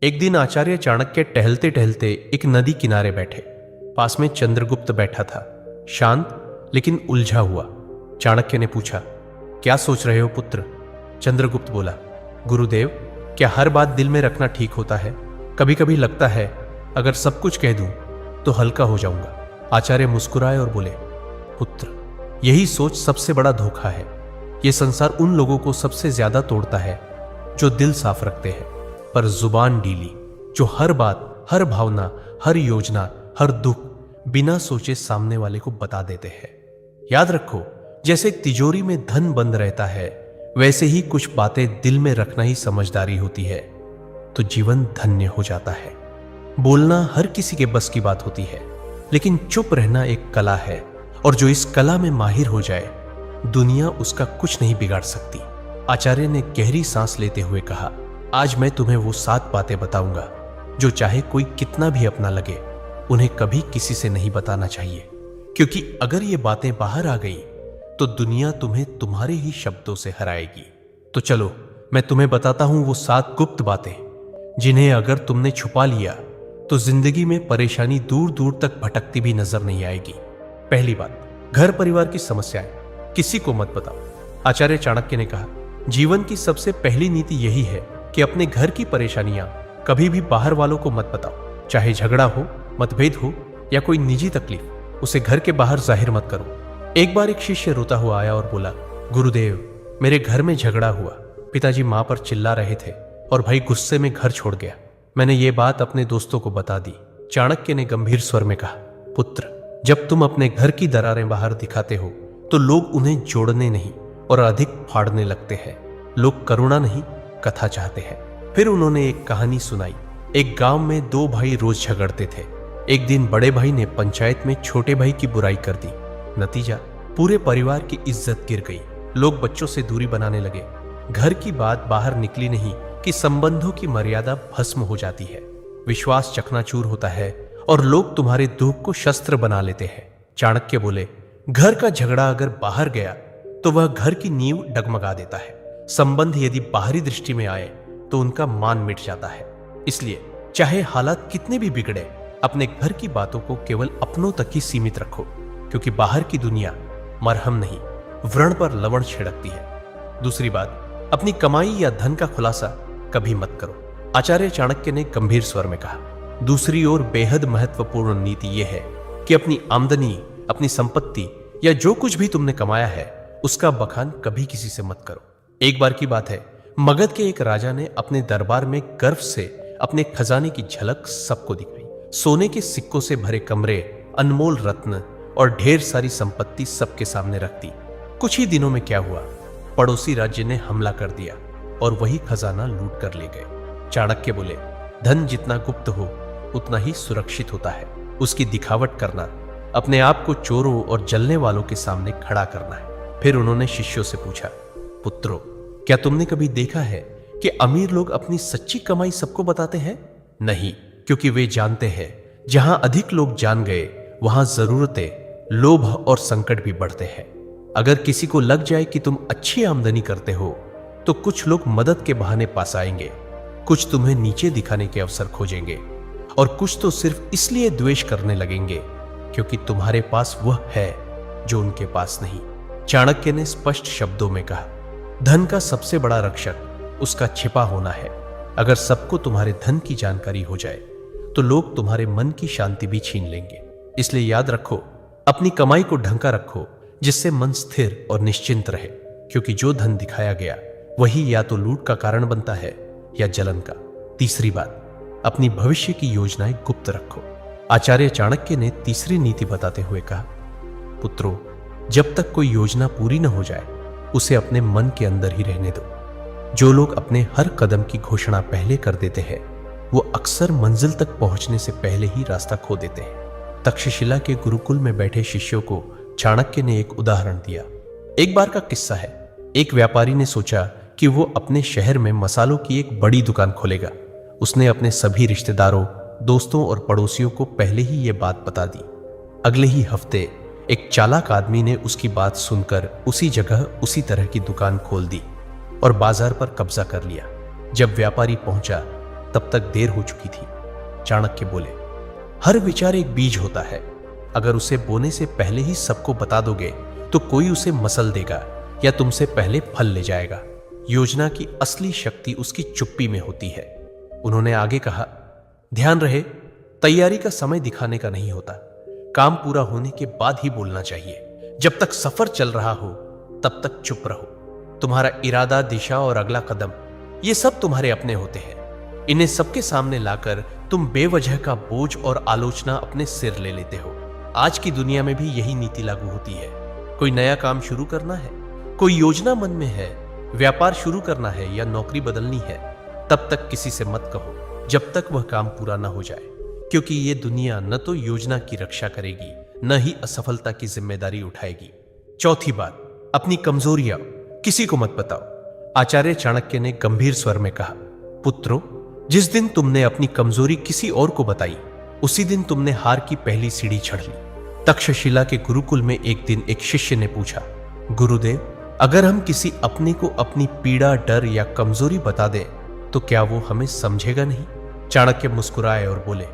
एक दिन आचार्य चाणक्य टहलते टहलते एक नदी किनारे बैठे। पास में चंद्रगुप्त बैठा था, शांत लेकिन उलझा हुआ। चाणक्य ने पूछा, क्या सोच रहे हो पुत्र? चंद्रगुप्त बोला, गुरुदेव, क्या हर बात दिल में रखना ठीक होता है? कभी कभी लगता है अगर सब कुछ कह दूं तो हल्का हो जाऊंगा। आचार्य मुस्कुराए और बोले, पुत्र, यही सोच सबसे बड़ा धोखा है। यह संसार उन लोगों को सबसे ज्यादा तोड़ता है जो दिल साफ रखते हैं पर जुबान ढीली, जो हर बात, हर भावना, हर योजना, हर दुख बिना सोचे सामने वाले को बता देते हैं। याद रखो, जैसे एक तिजोरी में धन बंद रहता है, वैसे ही कुछ बातें दिल में रखना ही समझदारी होती है, तो जीवन धन्य हो जाता है। बोलना हर किसी के बस की बात होती है, लेकिन चुप रहना एक कला है, और जो इस कला में माहिर हो जाए, दुनिया उसका कुछ नहीं बिगाड़ सकती। आचार्य ने गहरी सांस लेते हुए कहा, आज मैं तुम्हें वो 7 बातें बताऊंगा जो चाहे कोई कितना भी अपना लगे, उन्हें कभी किसी से नहीं बताना चाहिए, क्योंकि अगर ये बातें बाहर आ गई तो दुनिया तुम्हें तुम्हारे ही शब्दों से हराएगी। तो चलो मैं तुम्हें बताता हूं वो 7 गुप्त बातें, जिन्हें अगर तुमने छुपा लिया तो जिंदगी में परेशानी दूर दूर तक भटकती भी नजर नहीं आएगी। पहली बात, घर परिवार की समस्याएं किसी को मत बताओ। आचार्य चाणक्य ने कहा, जीवन की सबसे पहली नीति यही है कि अपने घर की परेशानियां कभी भी बाहर वालों को मत बताओ। चाहे झगड़ा हो, मतभेद हो या कोई निजी तकलीफ, उसे घर के बाहर जाहिर मत करो। एक बार एक शिष्य रोता हुआ आया और बोला, गुरुदेव, मेरे घर में झगड़ा हुआ। पिताजी मां पर चिल्ला रहे थे और भाई गुस्से में घर छोड़ गया। मैंने ये बात अपने दोस्तों को बता दी। चाणक्य ने गंभीर स्वर में कहा, पुत्र, जब तुम अपने घर की दरारें बाहर दिखाते हो तो लोग उन्हें जोड़ने नहीं और अधिक फाड़ने लगते हैं। लोग करुणा नहीं, कथा चाहते हैं। फिर उन्होंने एक कहानी सुनाई। एक गांव में 2 भाई रोज झगड़ते थे। एक दिन बड़े भाई ने पंचायत में छोटे भाई की बुराई कर दी। नतीजा, पूरे परिवार की इज्जत गिर गई। लोग बच्चों से दूरी बनाने लगे। घर की बात बाहर निकली नहीं कि संबंधों की मर्यादा भस्म हो जाती है, विश्वास चकनाचूर होता है और लोग तुम्हारे दुख को शस्त्र बना लेते हैं। चाणक्य बोले, घर का झगड़ा अगर बाहर गया तो वह घर की नींव डगमगा देता है। संबंध यदि बाहरी दृष्टि में आए तो उनका मान मिट जाता है। इसलिए चाहे हालात कितने भी बिगड़े, अपने घर की बातों को केवल अपनों तक ही सीमित रखो, क्योंकि बाहर की दुनिया मरहम नहीं, व्रण पर लवण छिड़कती है। दूसरी बात, अपनी कमाई या धन का खुलासा कभी मत करो। आचार्य चाणक्य ने गंभीर स्वर में कहा, दूसरी ओर बेहद महत्वपूर्ण नीति यह है कि अपनी आमदनी, अपनी संपत्ति या जो कुछ भी तुमने कमाया है, उसका बखान कभी किसी से मत करो। एक बार की बात है, मगध के एक राजा ने अपने दरबार में गर्व से अपने खजाने की झलक सबको दिखाई। सोने के सिक्कों से भरे कमरे, अनमोल रत्न और ढेर सारी संपत्ति सबके सामने रख दी। कुछ ही दिनों में क्या हुआ, पड़ोसी राज्य ने हमला कर दिया और वही खजाना लूट कर ले गए। चाणक्य बोले, धन जितना गुप्त हो उतना ही सुरक्षित होता है। उसकी दिखावट करना, अपने आप को चोरों और जलने वालों के सामने खड़ा करना है। फिर उन्होंने शिष्यों से पूछा, पुत्रों, क्या तुमने कभी देखा है कि अमीर लोग अपनी सच्ची कमाई सबको बताते हैं? नहीं, क्योंकि वे जानते हैं जहां अधिक लोग जान गए वहां जरूरतें, लोभ और संकट भी बढ़ते हैं। अगर किसी को लग जाए कि तुम अच्छी आमदनी करते हो तो कुछ लोग मदद के बहाने पास आएंगे, कुछ तुम्हें नीचे दिखाने के अवसर खोजेंगे और कुछ तो सिर्फ इसलिए द्वेष करने लगेंगे क्योंकि तुम्हारे पास वह है जो उनके पास नहीं। चाणक्य ने स्पष्ट शब्दों में कहा, धन का सबसे बड़ा रक्षक उसका छिपा होना है। अगर सबको तुम्हारे धन की जानकारी हो जाए तो लोग तुम्हारे मन की शांति भी छीन लेंगे। इसलिए याद रखो, अपनी कमाई को ढंका रखो जिससे मन स्थिर और निश्चिंत रहे, क्योंकि जो धन दिखाया गया वही या तो लूट का कारण बनता है या जलन का। तीसरी बात, अपनी भविष्य की योजनाएं गुप्त रखो। आचार्य चाणक्य ने तीसरी नीति बताते हुए कहा, पुत्रों, जब तक कोई योजना पूरी न हो जाए उसे अपने मन के अंदर ही रहने दो। जो लोग अपने हर कदम की घोषणा पहले कर देते हैं वो अक्सर मंजिल तक पहुंचने से पहले ही रास्ता खो देते हैं। तक्षशिला के गुरुकुल में बैठे शिष्यों को चाणक्य ने एक उदाहरण दिया। एक बार का किस्सा है। एक व्यापारी ने सोचा कि वो अपने शहर में मसालों की एक बड़ी दुकान खोलेगा। उसने अपने सभी रिश्तेदारों, दोस्तों और पड़ोसियों को पहले ही ये बात बता दी। अगले ही हफ्ते एक चालाक आदमी ने उसकी बात सुनकर उसी जगह उसी तरह की दुकान खोल दी और बाजार पर कब्जा कर लिया। जब व्यापारी पहुंचा तब तक देर हो चुकी थी। चाणक्य बोले, हर विचार एक बीज होता है। अगर उसे बोने से पहले ही सबको बता दोगे तो कोई उसे मसल देगा या तुमसे पहले फल ले जाएगा। योजना की असली शक्ति उसकी चुप्पी में होती है। उन्होंने आगे कहा, ध्यान रहे, तैयारी का समय दिखाने का नहीं होता। काम पूरा होने के बाद ही बोलना चाहिए। जब तक सफर चल रहा हो तब तक चुप रहो। तुम्हारा इरादा, दिशा और अगला कदम, ये सब तुम्हारे अपने होते हैं। इन्हें सबके सामने लाकर तुम बेवजह का बोझ और आलोचना अपने सिर ले लेते हो। आज की दुनिया में भी यही नीति लागू होती है। कोई नया काम शुरू करना है, कोई योजना मन में है, व्यापार शुरू करना है या नौकरी बदलनी है, तब तक किसी से मत कहो जब तक वह काम पूरा ना हो जाए, क्योंकि ये दुनिया न तो योजना की रक्षा करेगी न ही असफलता की जिम्मेदारी उठाएगी। चौथी बात, अपनी कमजोरियां किसी को मत बताओ। आचार्य चाणक्य ने गंभीर स्वर में कहा, पुत्रों, जिस दिन तुमने अपनी कमजोरी किसी और को बताई उसी दिन तुमने हार की पहली सीढ़ी चढ़ ली। तक्षशिला के गुरुकुल में एक दिन एक शिष्य ने पूछा, गुरुदेव, अगर हम किसी अपने को अपनी पीड़ा, डर या कमजोरी बता दें तो क्या वो हमें समझेगा नहीं? चाणक्य मुस्कुराए और बोले,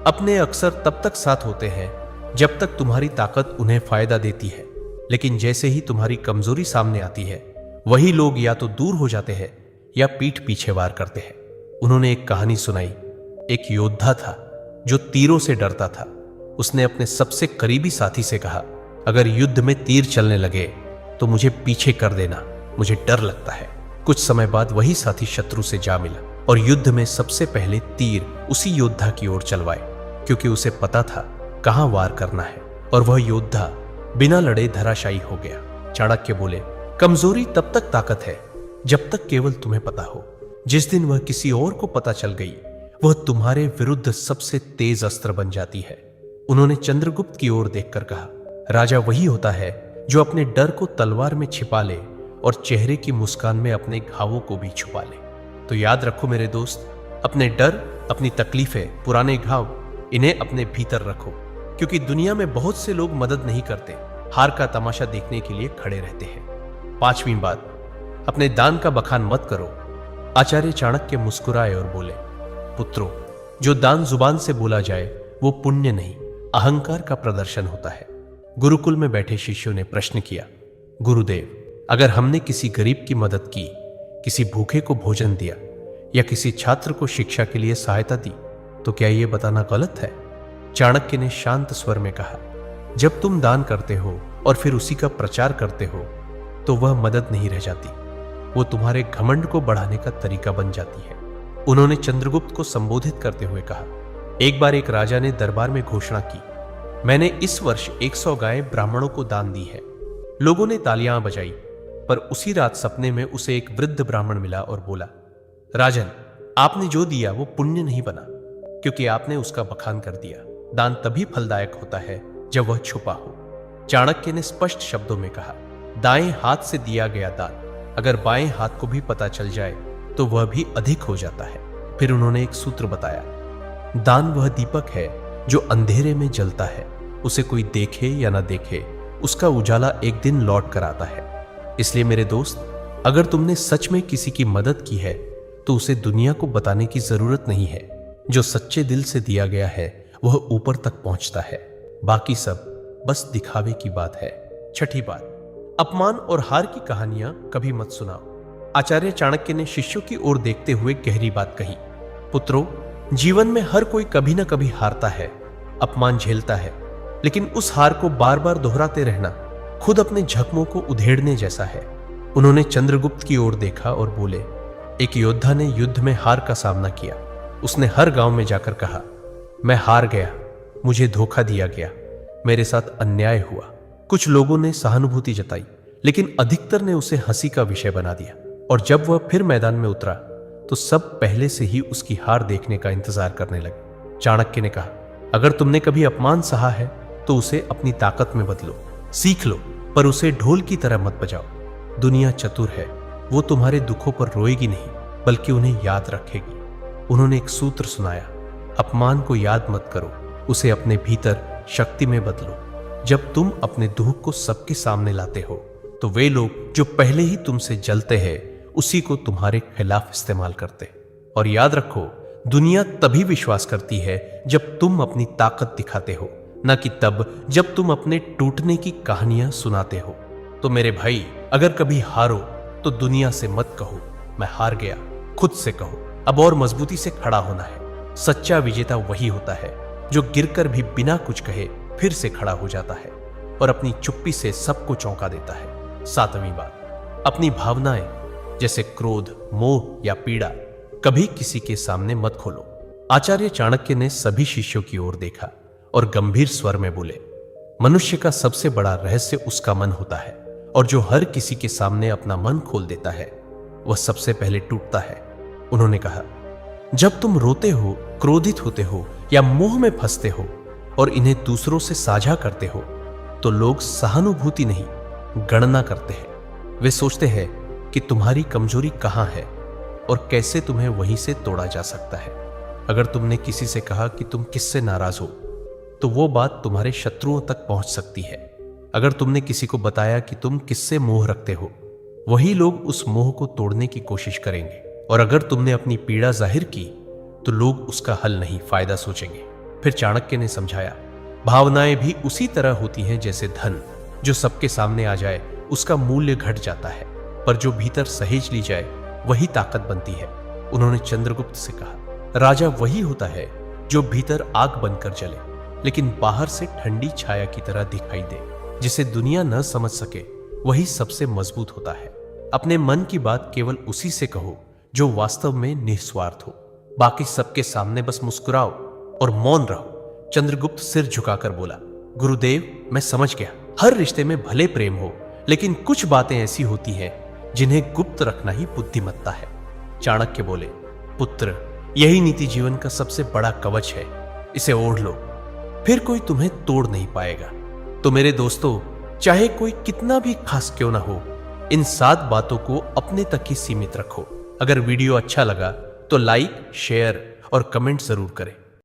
अपने अक्सर तब तक साथ होते हैं जब तक तुम्हारी ताकत उन्हें फायदा देती है, लेकिन जैसे ही तुम्हारी कमजोरी सामने आती है वही लोग या तो दूर हो जाते हैं या पीठ पीछे वार करते हैं। उन्होंने एक कहानी सुनाई। एक योद्धा था जो तीरों से डरता था। उसने अपने सबसे करीबी साथी से कहा, अगर युद्ध में तीर चलने लगे तो मुझे पीछे कर देना, मुझे डर लगता है। कुछ समय बाद वही साथी शत्रु से जा मिला और युद्ध में सबसे पहले तीर उसी योद्धा की ओर चलवाए, क्योंकि उसे पता था कहां वार करना है, और वह योद्धा बिना लड़े धराशायी हो गया। चाणक्य बोले, कमजोरी तब तक ताकत है जब तक केवल तुम्हें पता हो। जिस दिन वह किसी और को पता चल गई वह तुम्हारे विरुद्ध सबसे तेज अस्त्र बन जाती है। उन्होंने चंद्रगुप्त की ओर देखकर कहा, राजा वही होता है जो अपने डर को तलवार में छिपा ले और चेहरे की मुस्कान में अपने घावों को भी छुपा ले। तो याद रखो मेरे दोस्त, अपने डर, अपनी तकलीफें, पुराने घाव, इन्हें अपने भीतर रखो, क्योंकि दुनिया में बहुत से लोग मदद नहीं करते, हार का तमाशा देखने के लिए खड़े रहते हैं। पांचवी बात, अपने दान का बखान मत करो। आचार्य चाणक्य मुस्कुराए और बोले, पुत्रों, जो दान जुबान से बोला जाए वो पुण्य नहीं, अहंकार का प्रदर्शन होता है। गुरुकुल में बैठे शिष्यों ने प्रश्न किया, गुरुदेव, अगर हमने किसी गरीब की मदद की, किसी भूखे को भोजन दिया या किसी छात्र को शिक्षा के लिए सहायता दी, तो क्या यह बताना गलत है? चाणक्य ने शांत स्वर में कहा, जब तुम दान करते हो और फिर उसी का प्रचार करते हो तो वह मदद नहीं रह जाती, वो तुम्हारे घमंड को बढ़ाने का तरीका बन जाती है। उन्होंने चंद्रगुप्त को संबोधित करते हुए कहा, एक बार एक राजा ने दरबार में घोषणा की, मैंने इस वर्ष 100 गायें ब्राह्मणों को दान दी है। लोगों ने तालियां बजाई, पर उसी रात सपने में उसे एक वृद्ध ब्राह्मण मिला और बोला, राजन, आपने जो दिया वो पुण्य नहीं बना, क्योंकि आपने उसका बखान कर दिया। दान तभी फलदायक होता है जब वह छुपा हो। चाणक्य ने स्पष्ट शब्दों में कहा, दाएं हाथ से दिया गया दान अगर बाएं हाथ को भी पता चल जाए तो वह भी अधिक हो जाता है। फिर उन्होंने एक सूत्र बताया, दान वह दीपक है जो अंधेरे में जलता है, उसे कोई देखे या ना देखे, उसका उजाला एक दिन लौट कर आता है। इसलिए मेरे दोस्त, अगर तुमने सच में किसी की मदद की है तो उसे दुनिया को बताने की जरूरत नहीं है। जो सच्चे दिल से दिया गया है वह ऊपर तक पहुंचता है, बाकी सब बस दिखावे की बात है। छठी बात, अपमान और हार की कहानियां कभी मत सुनाओ। आचार्य चाणक्य ने शिष्यों की ओर देखते हुए गहरी बात कही, पुत्रों, जीवन में हर कोई कभी ना कभी हारता है, अपमान झेलता है, लेकिन उस हार को बार बार दोहराते रहना खुद अपने जख्मों को उधेड़ने जैसा है। उन्होंने चंद्रगुप्त की ओर देखा और बोले, एक योद्धा ने युद्ध में हार का सामना किया। उसने हर गांव में जाकर कहा, मैं हार गया, मुझे धोखा दिया गया, मेरे साथ अन्याय हुआ। कुछ लोगों ने सहानुभूति जताई, लेकिन अधिकतर ने उसे हंसी का विषय बना दिया, और जब वह फिर मैदान में उतरा तो सब पहले से ही उसकी हार देखने का इंतजार करने लगे। चाणक्य ने कहा, अगर तुमने कभी अपमान सहा है तो उसे अपनी ताकत में बदलो, सीख लो, पर उसे ढोल की तरह मत बजाओ। दुनिया चतुर है, वो तुम्हारे दुखों पर रोएगी नहीं, बल्कि उन्हें याद रखेगी। उन्होंने एक सूत्र सुनाया, अपमान को याद मत करो, उसे अपने भीतर शक्ति में बदलो। जब तुम अपने दुख को सबके सामने लाते हो तो वे लोग जो पहले ही तुमसे जलते हैं उसी को तुम्हारे खिलाफ इस्तेमाल करते। और याद रखो, दुनिया तभी विश्वास करती है जब तुम अपनी ताकत दिखाते हो, न कि तब जब तुम अपने टूटने की कहानियां सुनाते हो। तो मेरे भाई, अगर कभी हारो तो दुनिया से मत कहो मैं हार गया, खुद से कहो अब और मजबूती से खड़ा होना है। सच्चा विजेता वही होता है जो गिरकर भी बिना कुछ कहे फिर से खड़ा हो जाता है और अपनी चुप्पी से सबको चौंका देता है। 7वीं बात, अपनी भावनाएं जैसे क्रोध, मोह या पीड़ा कभी किसी के सामने मत खोलो। आचार्य चाणक्य ने सभी शिष्यों की ओर देखा और गंभीर स्वर में बोले, मनुष्य का सबसे बड़ा रहस्य उसका मन होता है और जो हर किसी के सामने अपना मन खोल देता है वह सबसे पहले टूटता है। उन्होंने कहा, जब तुम रोते हो, क्रोधित होते हो या मोह में फंसते हो और इन्हें दूसरों से साझा करते हो तो लोग सहानुभूति नहीं, गणना करते हैं। वे सोचते हैं कि तुम्हारी कमजोरी कहां है और कैसे तुम्हें वहीं से तोड़ा जा सकता है। अगर तुमने किसी से कहा कि तुम किससे नाराज हो तो वो बात तुम्हारे शत्रुओं तक पहुंच सकती है। अगर तुमने किसी को बताया कि तुम किससे मोह रखते हो, वही लोग उस मोह को तोड़ने की कोशिश करेंगे। और अगर तुमने अपनी पीड़ा जाहिर की तो लोग उसका हल नहीं, फायदा सोचेंगे। फिर चाणक्य ने समझाया, भावनाएं भी उसी तरह होती हैं जैसे धन, जो सबके सामने आ जाए उसका मूल्य घट जाता है, पर जो भीतर सहेज ली जाए वही ताकत बनती है। उन्होंने चंद्रगुप्त से कहा, राजा वही होता है जो भीतर आग बनकर जले लेकिन बाहर से ठंडी छाया की तरह दिखाई दे। जिसे दुनिया न समझ सके वही सबसे मजबूत होता है। अपने मन की बात केवल उसी से कहो जो वास्तव में निस्वार्थ हो। बाकी सबके सामने बस मुस्कुराओ और मौन रहो। चंद्रगुप्त सिर झुकाकर बोला, गुरुदेव, मैं समझ गया। हर रिश्ते में भले प्रेम हो, लेकिन कुछ बातें ऐसी होती हैं जिन्हें गुप्त रखना ही बुद्धिमत्ता है। चाणक्य बोले, पुत्र, यही नीति जीवन का सबसे बड़ा कवच है। इसे ओढ़ लो, फिर कोई तुम्हें तोड़ नहीं पाएगा। तो मेरे दोस्तों, चाहे कोई कितना भी खास क्यों ना हो, इन 7 बातों को अपने तक ही सीमित रखो। अगर वीडियो अच्छा लगा तो लाइक, शेयर और कमेंट जरूर करें।